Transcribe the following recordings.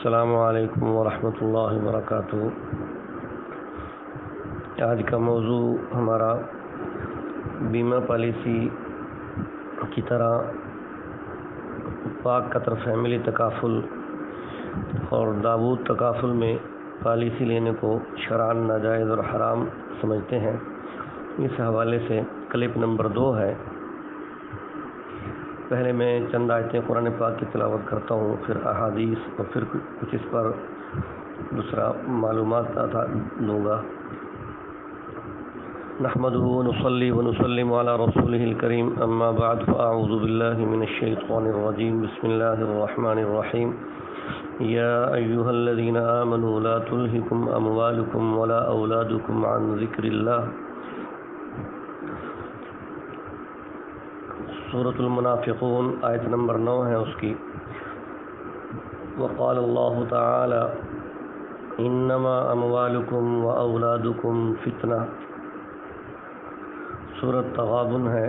السلام علیکم ورحمۃ اللہ وبرکاتہ۔ آج کا موضوع ہمارا بیمہ پالیسی کی طرح پاک قطر فیملی تکافل اور داود تکافل میں پالیسی لینے کو شرعاً ناجائز اور حرام سمجھتے ہیں۔ اس حوالے سے کلپ نمبر 2 ہے۔ پہلے میں چند آیتیں قرآن پاک کی تلاوت کرتا ہوں، پھر احادیث اور پھر کچھ اس پر دوسرا معلومات دوں گا۔ نحمده ونصلي ونسلم على رسوله الكريم، اما بعد فاعوذ بالله من الشيطان الرجيم، بسم الله الرحمن الرحيم۔ يا ايها الذين آمنوا لا تلهكم اموالكم ولا اولادكم عن ذكر الله۔ سورۃ المنافقون آیت نمبر 9 ہے اس کی۔ وقال اللہ تعالی انما اموالکم واولادکم فتنہ۔ سورۃ تغابن ہے،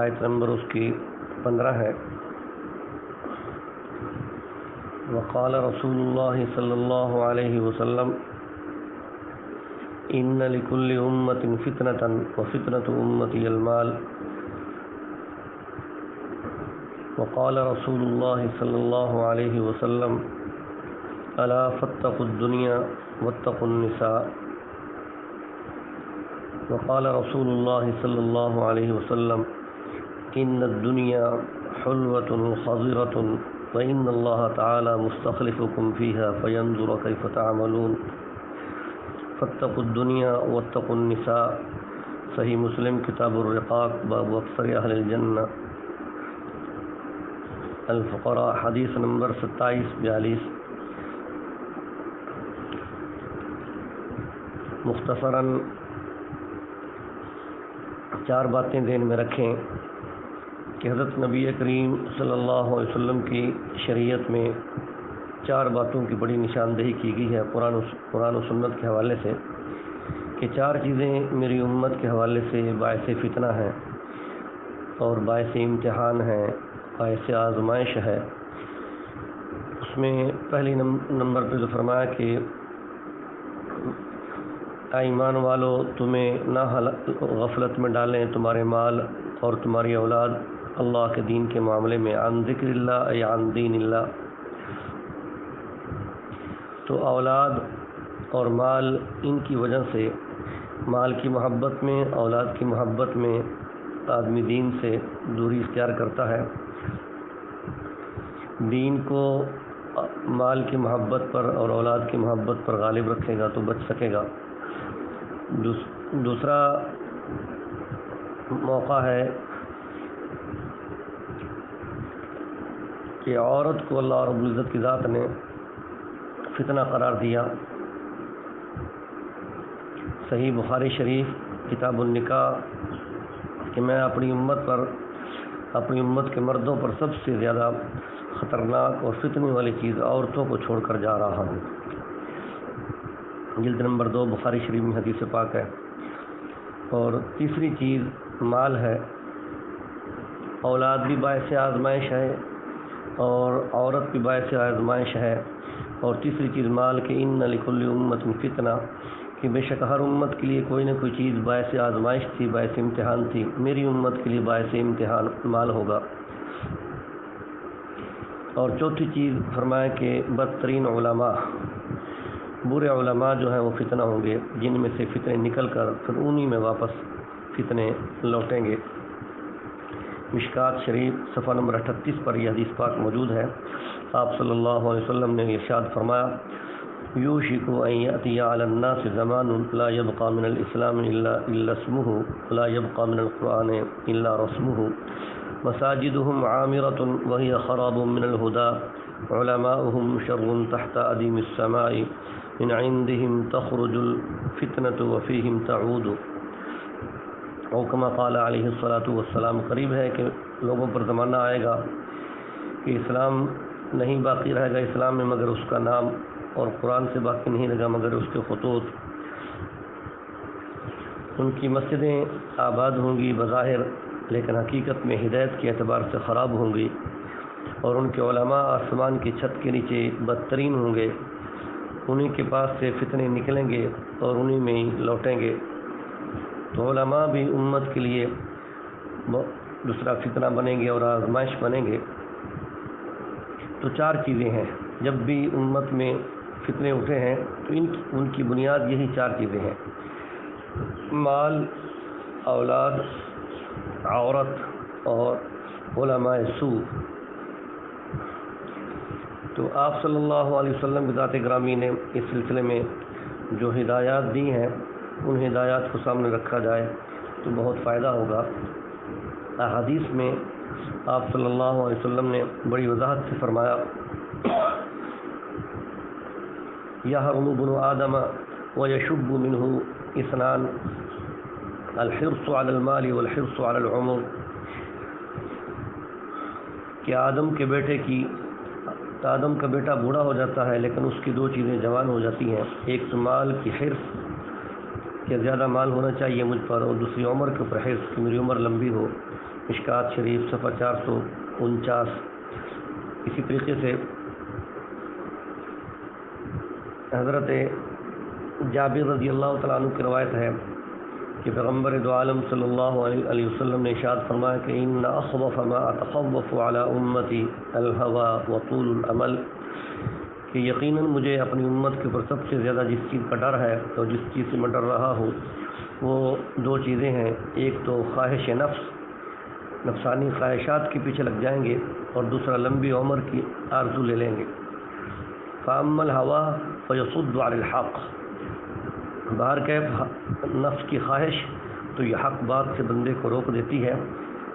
آیت نمبر اس کی 15 ہے۔ وقال رسول اللہ صلی اللہ علیہ وسلم ان لکل امۃ فتنۃ وفتنۃ امتی المال۔ وقال رسول اللہ صلی اللہ علیہ وسلم الا فاتقوا الدنیا واتقوا النساء۔ وقال رسول اللہ صلی اللہ علیہ وسلم ان الدنیا حلوۃ خضرۃ وان اللہ تعالی مستخلفکم فیہا فینظر کیف تعملون۔ فاتقوا الدنیا واتقوا النساء۔ صحیح مسلم کتاب الرقاق باب اکثر اہل الجنہ الفقراء، حدیث نمبر 2742۔ مختصراً 4 باتیں ذہن میں رکھیں کہ حضرت نبی کریم صلی اللہ علیہ وسلم کی شریعت میں 4 باتوں کی بڑی نشاندہی کی گئی ہے قرآن و سنت کے حوالے سے، کہ 4 چیزیں میری امت کے حوالے سے باعث فتنہ ہیں اور باعث امتحان ہیں، باعث آزمائش ہے۔ اس میں پہلی نمبر پہ جو فرمایا کہ اے ایمان والو تمہیں نہ غفلت میں ڈالیں تمہارے مال اور تمہاری اولاد اللہ کے دین کے معاملے میں، عن ذکر اللہ ای عن دین اللہ۔ تو اولاد اور مال، ان کی وجہ سے مال کی محبت میں، اولاد کی محبت میں آدمی دین سے دوری اختیار کرتا ہے۔ دین کو مال کی محبت پر اور اولاد کی محبت پر غالب رکھے گا تو بچ سکے گا۔ دوسرا موقع ہے کہ عورت کو اللہ رب العزت کی ذات نے فتنہ قرار دیا۔ صحیح بخاری شریف کتاب النکاح کہ میں اپنی امت کے مردوں پر سب سے زیادہ خطرناک اور فتنے والی چیز عورتوں کو چھوڑ کر جا رہا ہوں۔ جلد نمبر 2 بخاری شریف میں حدیث پاک ہے۔ اور تیسری چیز مال ہے۔ اولاد بھی باعث آزمائش ہے اور عورت بھی باعث آزمائش ہے۔ اور تیسری چیز مال کہ ان لکل امۃ فتنہ، کہ بے شک ہر امت کے لیے کوئی نہ کوئی چیز باعث آزمائش تھی، باعث امتحان تھی۔ میری امت کے لیے باعث امتحان مال ہوگا۔ اور چوتھی چیز فرمایا کہ بدترین علماء، برے علماء جو ہیں وہ فتنہ ہوں گے، جن میں سے فتنے نکل کر پھر انہی میں واپس فتنے لوٹیں گے۔ مشکات شریف صفحہ نمبر 38 پر یہ حدیث پاک موجود ہے۔ آپ صلی اللہ علیہ وسلم نے ارشاد فرمایا یوشک ان یأتی علی الناس زمان لا یبقى من الاسلام الا اسمہ لا یبقى من القرآن الا رسمہ مساجدهم عامرة وهي خراب من الهدى علماؤهم شر تحت ادیم السماء من عندهم تخرج الفتنة وفيهم تعود۔ او کما قال علیہ الصلاۃ والسلام، قریب ہے کہ لوگوں پر زمانہ آئے گا کہ اسلام نہیں باقی رہے گا اسلام میں مگر اس کا نام، اور قرآن سے باقی نہیں رہے گا مگر اس کے خطوط۔ ان کی مسجدیں آباد ہوں گی بظاہر، لیکن حقیقت میں ہدایت کے اعتبار سے خراب ہوں گی، اور ان کے علماء آسمان کی چھت کے نیچے بدترین ہوں گے، انہی کے پاس سے فتنے نکلیں گے اور انہی میں ہی لوٹیں گے۔ تو علماء بھی امت کے لیے دوسرا فتنہ بنیں گے اور آزمائش بنیں گے۔ تو چار چیزیں ہیں، جب بھی امت میں فتنے اٹھے ہیں تو ان کی بنیاد یہی چار چیزیں ہیں: مال، اولاد، عورت اور علماء سوء۔ تو آپ صلی اللہ علیہ وسلم بذات گرامی نے اس سلسلے میں جو ہدایات دی ہیں ان ہدایات کو سامنے رکھا جائے تو بہت فائدہ ہوگا۔ احادیث میں آپ صلی اللہ علیہ وسلم نے بڑی وضاحت سے فرمایا: یحرم ابن آدم ویشب منہ اثنان، الحرص علی المال والحرص علی العمر، کہ آدم کا بیٹا بوڑھا ہو جاتا ہے لیکن اس کی دو چیزیں جوان ہو جاتی ہیں، ایک تو مال کی حرص کہ زیادہ مال ہونا چاہیے مجھ پر، اور دوسری عمر کے اوپر حرص کہ میری عمر لمبی ہو۔ مشکات شریف صفحہ 449۔ اسی طریقے سے حضرت جابر رضی اللہ تعالیٰ عنہ کی روایت ہے کہ پیغمبر دو عالم صلی اللہ علیہ وسلم نے ارشاد فرمایا کہ ان اخوف ما اتخوف علی امتی الهوى وطول الامل، کہ یقیناً مجھے اپنی امت کے اوپر سب سے زیادہ جس چیز کا ڈر ہے اور جس چیز سے میں ڈر رہا ہوں وہ دو چیزیں ہیں، ایک تو خواہش نفس، نفسانی خواہشات کے پیچھے لگ جائیں گے، اور دوسرا لمبی عمر کی آرزو لے لیں گے۔ فاما الهوى فیصد عن الحق، باہر کے نفس کی خواہش تو یہ حق بات سے بندے کو روک دیتی ہے،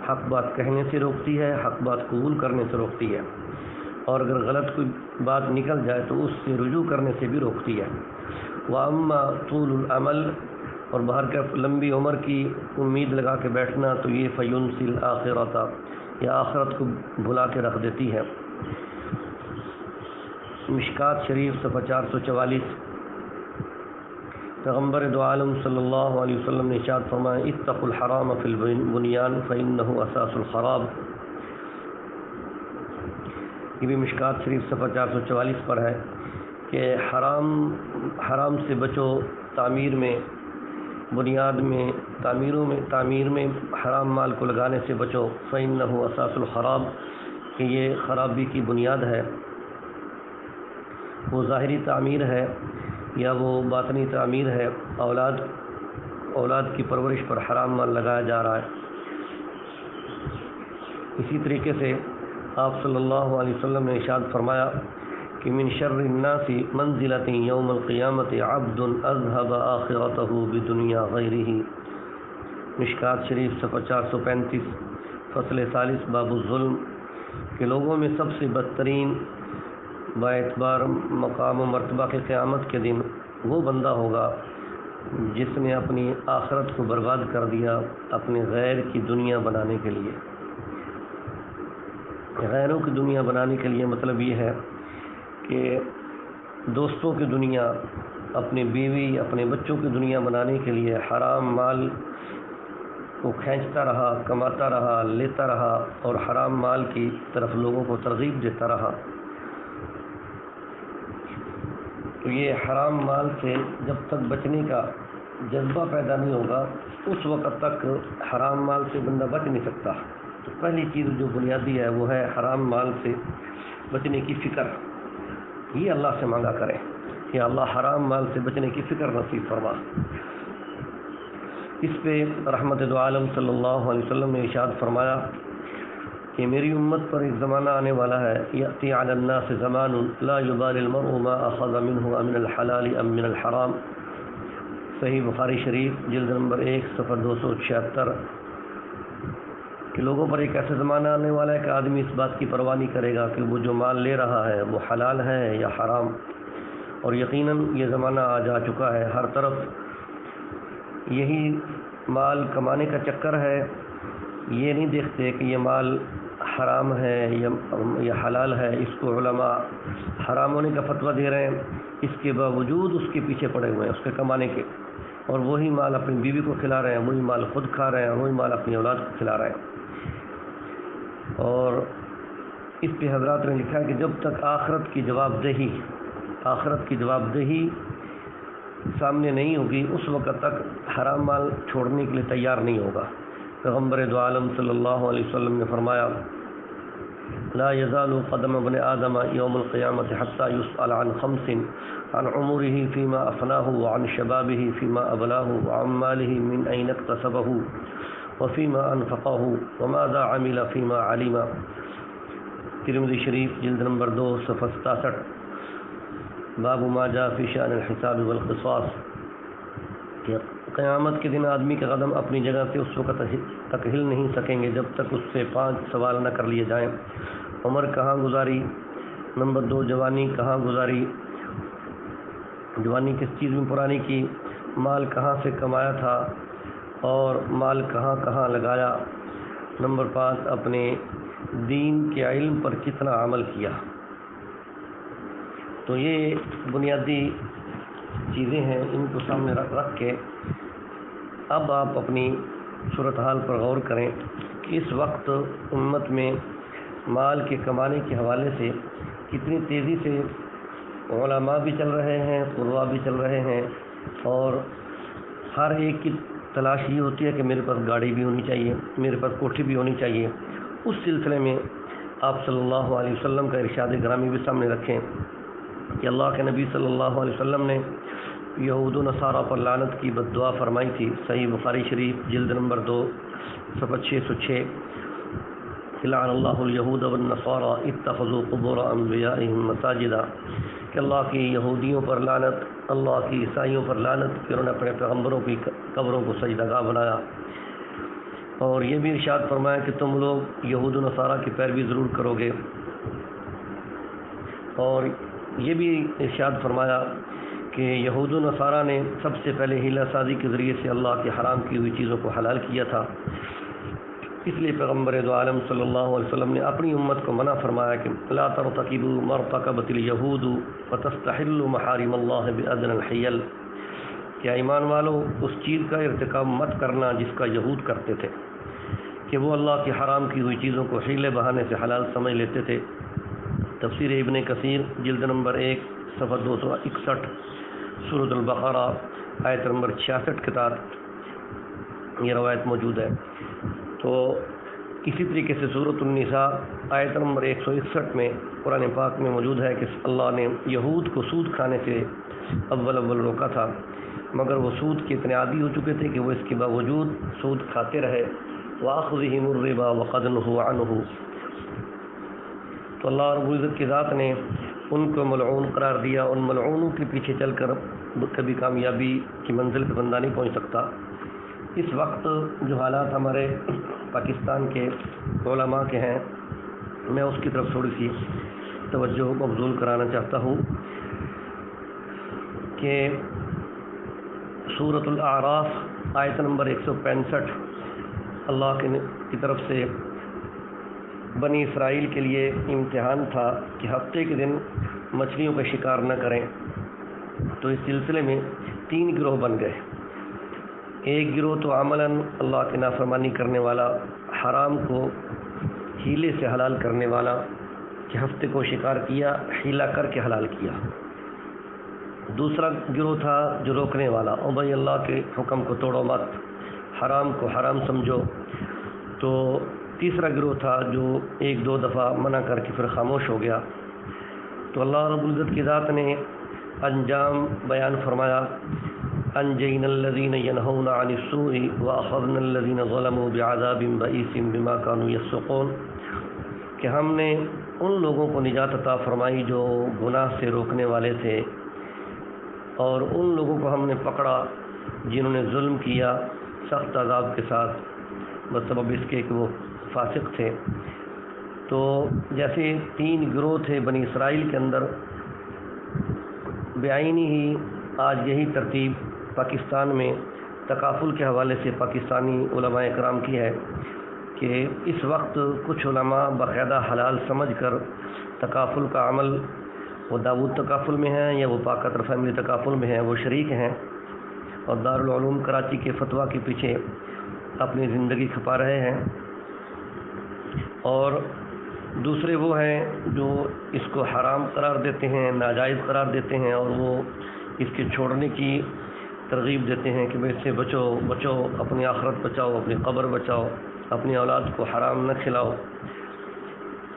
حق بات کہنے سے روکتی ہے، حق بات قبول کرنے سے روکتی ہے، اور اگر غلط کوئی بات نکل جائے تو اس سے رجوع کرنے سے بھی روکتی ہے۔ واما طول العمل، اور باہر کے لمبی عمر کی امید لگا کے بیٹھنا تو یہ فینسی الاخرۃ، یا آخرت کو بھلا کے رکھ دیتی ہے۔ مشکات شریف صفحہ 444۔ پیغمبر دو عالم صلی اللہ علیہ وسلم نے ارشاد فرمایا: اتقوا الحرام فی البنیان فانہ اساس الخراب۔ یہ بھی مشکات شریف صفحہ 444 پر ہے کہ حرام سے بچو تعمیر میں، بنیاد میں، تعمیر میں حرام مال کو لگانے سے بچو، فانہ اساس الخراب، کہ یہ خرابی کی بنیاد ہے۔ وہ ظاہری تعمیر ہے یا وہ باطنی تعمیر ہے، اولاد کی پرورش پر حرام مال لگایا جا رہا ہے۔ اسی طریقے سے آپ صلی اللہ علیہ وسلم نے ارشاد فرمایا کہ من شر الناس منزلۃ یوم القیامۃ عبد اذهب آخرته بدنیا غیرہ۔ مشکات شریف صفحہ 435، فصل ثالث، باب الظلم، کہ لوگوں میں سب سے بدترین باعتبار مقام و مرتبہ کے قیامت کے دن وہ بندہ ہوگا جس نے اپنی آخرت کو برباد کر دیا اپنے غیر کی دنیا بنانے کے لیے۔ غیروں کی دنیا بنانے کے لیے مطلب یہ ہے کہ دوستوں کی دنیا، اپنی بیوی، اپنے بچوں کی دنیا بنانے کے لیے حرام مال کو کھینچتا رہا، کماتا رہا، لیتا رہا، اور حرام مال کی طرف لوگوں کو ترغیب دیتا رہا۔ تو یہ حرام مال سے جب تک بچنے کا جذبہ پیدا نہیں ہوگا اس وقت تک حرام مال سے بندہ بچ نہیں سکتا۔ تو پہلی چیز جو بنیادی ہے وہ ہے حرام مال سے بچنے کی فکر۔ یہ اللہ سے مانگا کرے کہ اللہ حرام مال سے بچنے کی فکر نصیب فرما۔ اس پہ رحمت دو عالم صلی اللہ علیہ وسلم نے ارشاد فرمایا کہ میری امت پر ایک زمانہ آنے والا ہے، یأتی علی الناس زمان لا یبالی المرء ما اخذ منہ ام من الحلال ام من الحرام۔ صحیح بخاری شریف جلد نمبر 1 صفحہ 276، کہ لوگوں پر ایک ایسا زمانہ آنے والا ہے کہ آدمی اس بات کی پرواہ نہیں کرے گا کہ وہ جو مال لے رہا ہے وہ حلال ہے یا حرام، اور یقیناً یہ زمانہ آ جا چکا ہے، ہر طرف یہی مال کمانے کا چکر ہے، یہ نہیں دیکھتے کہ یہ مال حرام ہے یا حلال ہے، اس کو علماء حرام ہونے کا فتویٰ دے رہے ہیں، اس کے باوجود اس کے پیچھے پڑے ہوئے ہیں اس کے کمانے کے، اور وہی مال اپنی بیوی کو کھلا رہے ہیں، وہی مال خود کھا رہے ہیں، وہی مال اپنی اولاد کو کھلا رہے ہیں۔ اور اس پہ حضرات نے لکھا ہے کہ جب تک آخرت کی جواب دہی سامنے نہیں ہوگی اس وقت تک حرام مال چھوڑنے کے لیے تیار نہیں ہوگا۔ پیغمبر دو عالم صلی اللہ علیہ وسلم نے فرمایا لا يزال قدم ابن آدم يوم القيامة حتى يسأل عن خمس عن عمره فيما أفناه وعن شبابه فيما أبلاه وعن ماله من أين اكتسبه وفيما أنفقه وماذا عمل فيما علم۔ ترمذی شریف جلد نمبر 2 صفحہ 67، باب ما جاء فی شأن الحساب والقصاص، کہ قیامت کے دن آدمی کا قدم اپنی جگہ سے اس وقت تک ہل نہیں سکیں گے جب تک اس سے 5 سوال نہ کر لیے جائیں۔ عمر کہاں گزاری، نمبر 2 جوانی کہاں گزاری، جوانی کس چیز میں پرانی کی، مال کہاں سے کمایا تھا اور مال کہاں کہاں لگایا، نمبر 5 اپنے دین کے علم پر کتنا عمل کیا۔ تو یہ بنیادی چیزیں ہیں، ان کو سامنے رکھ کے اب آپ اپنی صورتحال پر غور کریں کہ اس وقت امت میں مال کے کمانے کے حوالے سے کتنی تیزی سے علماء بھی چل رہے ہیں، قراء بھی چل رہے ہیں، اور ہر ایک کی تلاش یہ ہوتی ہے کہ میرے پاس گاڑی بھی ہونی چاہیے، میرے پاس کوٹھی بھی ہونی چاہیے۔ اس سلسلے میں آپ صلی اللہ علیہ وسلم کا ارشاد گرامی بھی سامنے رکھیں کہ اللہ کے نبی صلی اللہ علیہ وسلم نے یہود و نصارہ پر لعنت کی بد دعا فرمائی تھی۔ صحیح بخاری شریف جلد نمبر 2 صفحہ 606، لعن اللہ الیہود والنصارى اتخذوا قبور انبیائهم مساجدا، کہ اللہ کی یہودیوں پر لعنت، اللہ کی عیسائیوں پر لعنت کہ انہوں نے اپنے پیغمبروں کی قبروں کو سجدہ گاہ بنایا۔ اور یہ بھی ارشاد فرمایا کہ تم لوگ یہود و نصارہ کی پیروی ضرور کرو گے، اور یہ بھی ارشاد فرمایا کہ یہود و نصارہ نے سب سے پہلے ہیلہ سازی کے ذریعے سے اللہ کے حرام کی ہوئی چیزوں کو حلال کیا تھا۔ اس لیے پیغمبر دو عالم صلی اللہ علیہ وسلم نے اپنی امت کو منع فرمایا کہ لا ترتکبوا ما ارتکبت الیہود وتستحلوا محارم اللہ بأدنى الحیل، کیا ایمان والو اس چیز کا ارتکاب مت کرنا جس کا یہود کرتے تھے کہ وہ اللہ کے حرام کی ہوئی چیزوں کو حیلے بہانے سے حلال سمجھ لیتے تھے۔ تفسیر ابن کثیر جلد نمبر 1 صفحہ 261، سورۃ البقرہ آیت نمبر 66 کے تحت یہ روایت موجود ہے۔ تو اسی طریقے سے سورۃ النساء آیت نمبر 161 میں قرآن پاک میں موجود ہے کہ اللہ نے یہود کو سود کھانے سے اول روکا تھا، مگر وہ سود کے اتنے عادی ہو چکے تھے کہ وہ اس کے باوجود سود کھاتے رہے۔ وَأَخْذِهِمُ الرِّبَا وَقَدْ نُهُوا عَنْهُ، تو اللہ رب العزت کی ذات نے ان کو ملعون قرار دیا۔ ان ملعونوں کے پیچھے چل کر کبھی کامیابی کی منزل پہ بندہ نہیں پہنچ سکتا۔ اس وقت جو حالات ہمارے پاکستان کے علماء کے ہیں، میں اس کی طرف تھوڑی سی توجہ مبذول کرانا چاہتا ہوں کہ سورۃ الاعراف آیت نمبر 165 اللہ کی طرف سے بنی اسرائیل کے لیے امتحان تھا کہ ہفتے کے دن مچھلیوں کا شکار نہ کریں۔ تو اس سلسلے میں 3 گروہ بن گئے۔ ایک گروہ تو عملاً اللہ کی نافرمانی کرنے والا، حرام کو ہیلے سے حلال کرنے والا، کہ ہفتے کو شکار کیا، ہیلا کر کے حلال کیا۔ دوسرا گروہ تھا جو روکنے والا، او بھائی اللہ کے حکم کو توڑو مت، حرام کو حرام سمجھو۔ تو تیسرا گروہ تھا جو 1-2 دفعہ منع کر کے پھر خاموش ہو گیا۔ تو اللہ رب العزت کی ذات نے انجام بیان فرمایا، انجینا الذین ینہون عن السوء واخذنا الذین ظلموا بعذاب بئیس بما كانوا یفسقون، کہ ہم نے ان لوگوں کو نجات عطا فرمائی جو گناہ سے روکنے والے تھے، اور ان لوگوں کو ہم نے پکڑا جنہوں نے ظلم کیا سخت عذاب کے ساتھ بسبب اس کے کہ وہ فاسق تھے۔ تو جیسے 3 گروہ تھے بنی اسرائیل کے اندر، بعینی ہی آج یہی ترتیب پاکستان میں تکافل کے حوالے سے پاکستانی علماء کرام کی ہے کہ اس وقت کچھ علماء باقاعدہ حلال سمجھ کر تکافل کا عمل، وہ داود تکافل میں ہیں یا وہ پاک قطر فیملی تکافل میں ہیں، وہ شریک ہیں، اور دارالعلوم کراچی کے فتویٰ کے پیچھے اپنی زندگی کھپا رہے ہیں۔ اور دوسرے وہ ہیں جو اس کو حرام قرار دیتے ہیں، ناجائز قرار دیتے ہیں، اور وہ اس کے چھوڑنے کی ترغیب دیتے ہیں کہ بھئی اس سے بچو، اپنی آخرت بچاؤ، اپنی قبر بچاؤ، اپنی اولاد کو حرام نہ کھلاؤ۔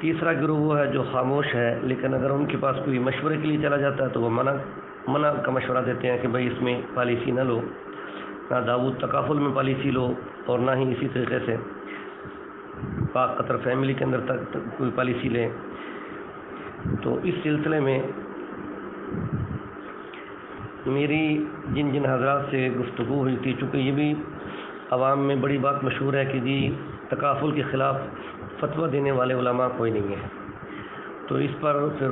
تیسرا گروہ وہ ہے جو خاموش ہے، لیکن اگر ان کے پاس کوئی مشورے کے لیے چلا جاتا ہے تو وہ منع کا مشورہ دیتے ہیں کہ بھئی اس میں پالیسی نہ لو، نہ داود تکافل میں پالیسی لو، اور نہ ہی اسی طریقے سے پاک قطر فیملی کے اندر تک کوئی پالیسی لے۔ تو اس سلسلے میں میری جن حضرات سے گفتگو ہوئی تھی، چونکہ یہ بھی عوام میں بڑی بات مشہور ہے کہ جی تکافل کے خلاف فتویٰ دینے والے علماء کوئی نہیں ہے، تو اس پر پھر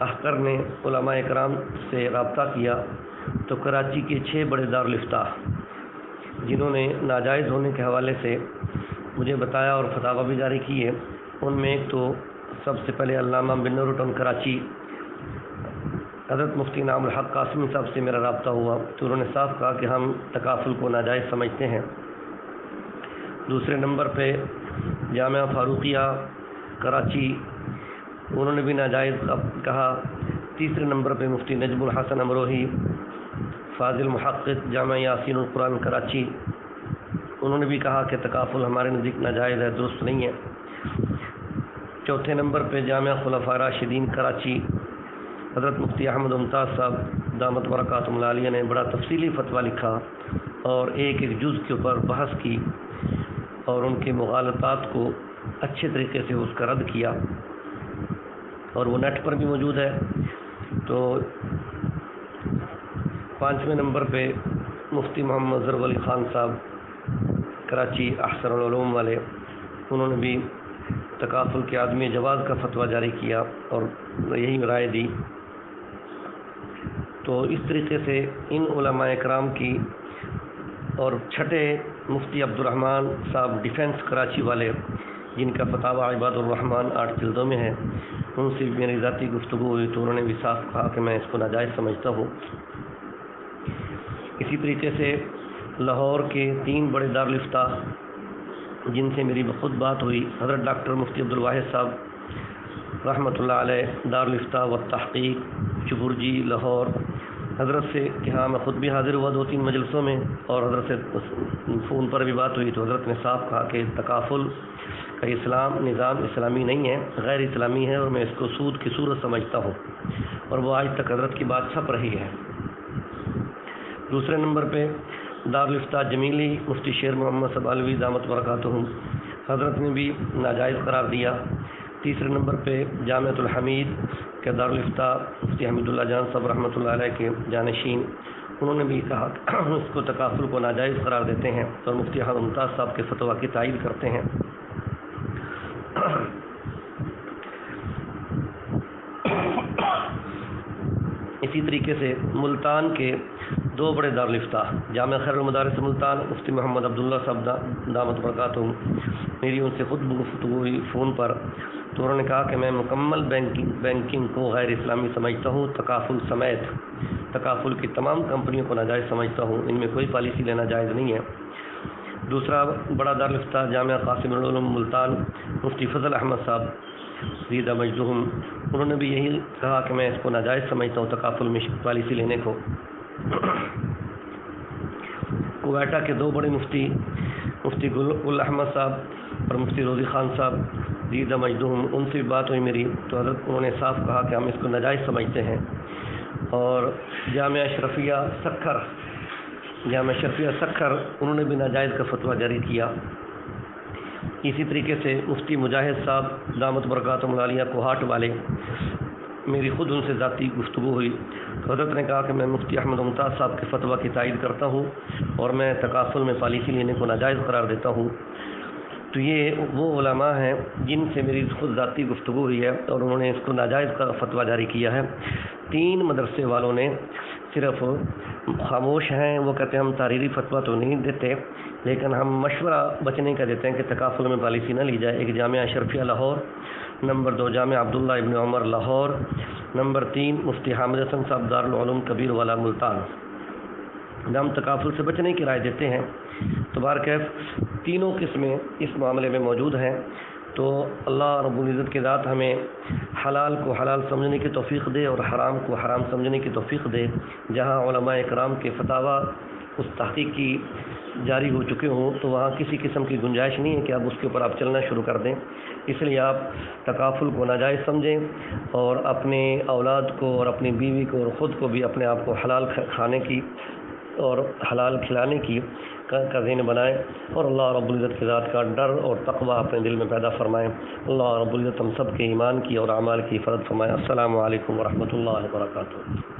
احقر نے علماء اکرام سے رابطہ کیا، تو کراچی کے 6 بڑے دارالافتاء جنہوں نے ناجائز ہونے کے حوالے سے مجھے بتایا اور فتاوی بھی جاری کی ہے، ان میں ایک تو سب سے پہلے علامہ بن نورٹن کراچی، حضرت مفتی انعام الحق قاسمی صاحب سے میرا رابطہ ہوا، تو انہوں نے صاف کہا کہ ہم تکافل کو ناجائز سمجھتے ہیں۔ دوسرے نمبر پہ جامعہ فاروقیہ کراچی، انہوں نے بھی ناجائز کہا۔ تیسرے نمبر پہ مفتی نجم الحسن امروہی فاضل محقق جامعہ یاسین القرآن کراچی، انہوں نے بھی کہا کہ تکافل ہمارے نزدیک ناجائز ہے، درست نہیں ہے۔ چوتھے نمبر پہ جامعہ خلفاء راشدین کراچی، حضرت مفتی احمد ممتاز صاحب دامت برکاتہم العالیہ نے بڑا تفصیلی فتویٰ لکھا اور ایک جز کے اوپر بحث کی اور ان کے مغالطات کو اچھے طریقے سے اس کا رد کیا، اور وہ نیٹ پر بھی موجود ہے۔ تو 5ویں نمبر پہ مفتی محمد ظفر علی خان صاحب کراچی احسن العلوم والے، انہوں نے بھی تکافل کے عدم جواز کا فتویٰ جاری کیا اور یہی رائے دی۔ تو اس طریقے سے ان علماء اکرام کی، اور چھٹے مفتی عبد الرحمن صاحب ڈیفنس کراچی والے جن کا فتاویٰ عباد الرحمن 8 جلدوں میں ہے، ان سے بھی میری ذاتی گفتگو ہوئی تو انہوں نے بھی صاف کہا کہ میں اس کو ناجائز سمجھتا ہوں۔ اسی طریقے سے لاہور کے 3 بڑے دارالافتاء جن سے میری خود بات ہوئی، حضرت ڈاکٹر مفتی عبدالواحد صاحب رحمۃ اللہ علیہ دارالافتاء و تحقیق چبرجی لاہور، حضرت سے کہ ہاں میں خود بھی حاضر ہوا 2-3 مجلسوں میں، اور حضرت سے فون پر بھی بات ہوئی تو حضرت نے صاف کہا کہ تکافل کا نظام اسلامی نہیں ہے، غیر اسلامی ہے، اور میں اس کو سود کی صورت سمجھتا ہوں، اور وہ آج تک حضرت کی بات چھپ رہی ہے۔ دوسرے نمبر پہ دارالافتاء جمیلی مفتی شیر محمد سبالوی دامت برکاتہم، حضرت نے بھی ناجائز قرار دیا۔ تیسرے نمبر پہ جامعۃ الحمید کے دارالافتاء مفتی حمید اللہ جان صاحب رحمۃ اللہ علیہ کے جانشین، انہوں نے بھی کہا کہ اس کو تکافل کو ناجائز قرار دیتے ہیں اور مفتی احمد ممتاز صاحب کے فتویٰ کی تائید کرتے ہیں۔ اسی طریقے سے ملتان کے 2 بڑے دارالافتاء جامعہ خیر المدارس ملتان مفتی محمد عبداللہ صاحب دامت برکاتہم، میری ان سے خود گفتگو ہوئی فون پر، تو انہوں نے کہا کہ میں مکمل بینکنگ کو غیر اسلامی سمجھتا ہوں، تکافل سمیت تکافل کی تمام کمپنیوں کو ناجائز سمجھتا ہوں، ان میں کوئی پالیسی لینا جائز نہیں ہے۔ دوسرا بڑا دارالافتاء جامعہ قاسم العلوم ملتان مفتی فضل احمد صاحب زیدہ مجدہم، انہوں نے بھی یہی کہا کہ میں اس کو ناجائز سمجھتا ہوں تکافل میں پالیسی لینے کو۔ کوئٹہ کے 2 بڑے مفتی گل احمد صاحب اور مفتی روزی خان صاحب زیدہ مجدہم، ان سے بھی بات ہوئی میری، تو حضرت انہوں نے صاف کہا کہ ہم اس کو ناجائز سمجھتے ہیں۔ اور جامعہ اشرفیہ سکھر انہوں نے بھی ناجائز کا فتویٰ جاری کیا۔ اسی طریقے سے مفتی مجاہد صاحب دامت برکاتہم العالیہ کوہاٹ والے، میری خود ان سے ذاتی گفتگو ہوئی تو حضرت نے کہا کہ میں مفتی احمد ممتاز صاحب کے فتویٰ کی تائید کرتا ہوں اور میں تکافل میں پالیسی لینے کو ناجائز قرار دیتا ہوں۔ تو یہ وہ علماء ہیں جن سے میری خود ذاتی گفتگو ہوئی ہے اور انہوں نے اس کو ناجائز کا فتویٰ جاری کیا ہے۔ 3 مدرسے والوں نے صرف خاموش ہیں، وہ کہتے ہیں ہم تحریری فتویٰ تو نہیں دیتے لیکن ہم مشورہ بچنے کا دیتے ہیں کہ تکافل میں پالیسی نہ لی جائے۔ ایک جامعہ اشرفیہ لاہور، نمبر 2 جامعہ عبداللہ ابن عمر لاہور، نمبر 3 مفتی حامد حسن صاحب دارالعلوم کبیر والا ملتان، ہم تکافل سے بچنے کی رائے دیتے ہیں۔ تو بہرکیف تینوں قسمیں اس معاملے میں موجود ہیں، تو اللہ رب العزت کی ذات ہمیں حلال کو حلال سمجھنے کی توفیق دے اور حرام کو حرام سمجھنے کی توفیق دے۔ جہاں علماء اکرام کے فتاویٰ اس تحقیق کی جاری ہو چکے ہوں تو وہاں کسی قسم کی گنجائش نہیں ہے کہ اب اس کے اوپر آپ چلنا شروع کر دیں۔ اس لیے آپ تکافل کو ناجائز سمجھیں اور اپنے اولاد کو اور اپنی بیوی کو اور خود کو بھی اپنے آپ کو حلال کھانے کی اور حلال کھلانے کی کا ذہن بنائیں، اور اللہ رب العزت کی ذات کا ڈر اور تقوی اپنے دل میں پیدا فرمائیں۔ اللہ رب العزت ہم سب کے ایمان کی اور اعمال کی حفاظت فرمائیں۔ السلام علیکم ورحمۃ اللہ وبرکاتہ۔